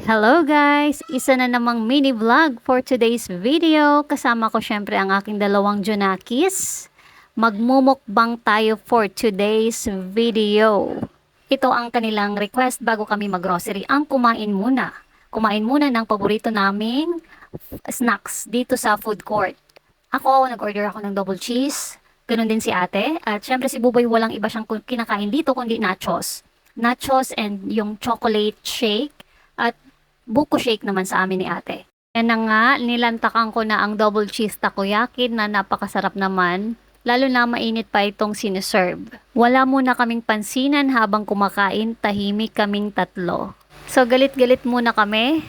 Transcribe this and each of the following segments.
Hello guys! Isa na namang mini vlog for today's video. Kasama ko syempre ang aking dalawang Junakis. Magmumukbang tayo for today's video. Ito ang kanilang request bago kami mag-grocery. Ang kumain muna. Kumain muna ng paborito naming snacks dito sa food court. Ako, nag-order ako ng double cheese. Ganun din si ate. At syempre si Buboy walang iba siyang kinakain dito kundi nachos. Nachos and yung chocolate shake. At buko shake naman sa amin ni ate. Yan na nga, nilantakan ko na ang double cheese takoyaki na napakasarap naman. Lalo na mainit pa itong siniserve. Wala muna kaming pansinan habang kumakain, tahimik kaming tatlo. So galit-galit muna kami.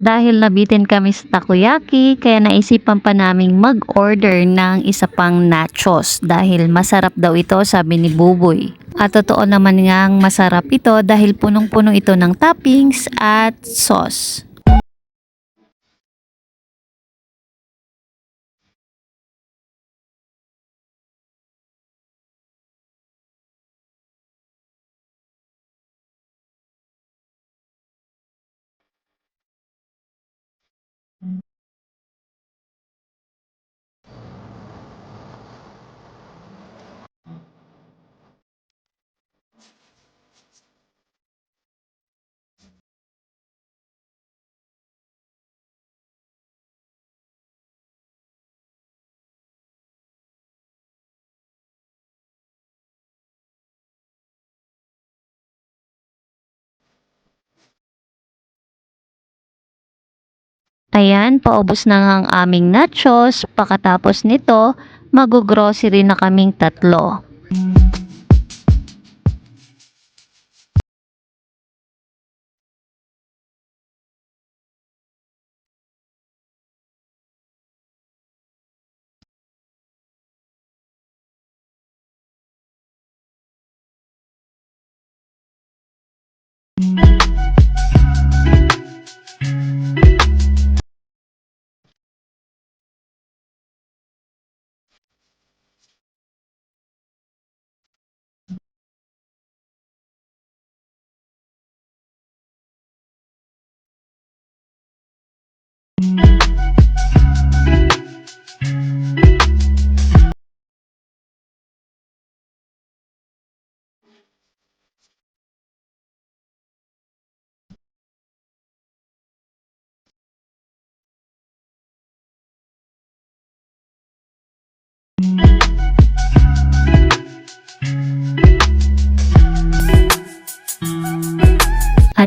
Dahil nabitin kami sa takoyaki, kaya naisipan pa naming mag-order ng isa pang nachos dahil masarap daw ito, sabi ni Buboy. At totoo naman ngang masarap ito dahil punong-puno ito ng toppings at sauce. Ayan, paubos na nga ang aming nachos. Pagkatapos nito, mag-grocery na kaming tatlo.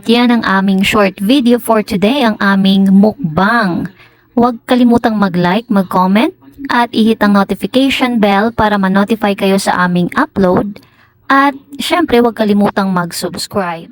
At yan ang aming short video for today, ang aming mukbang. Huwag kalimutang mag-like, mag-comment, at i-hit ang notification bell para ma-notify kayo sa aming upload. At syempre, huwag kalimutang mag-subscribe.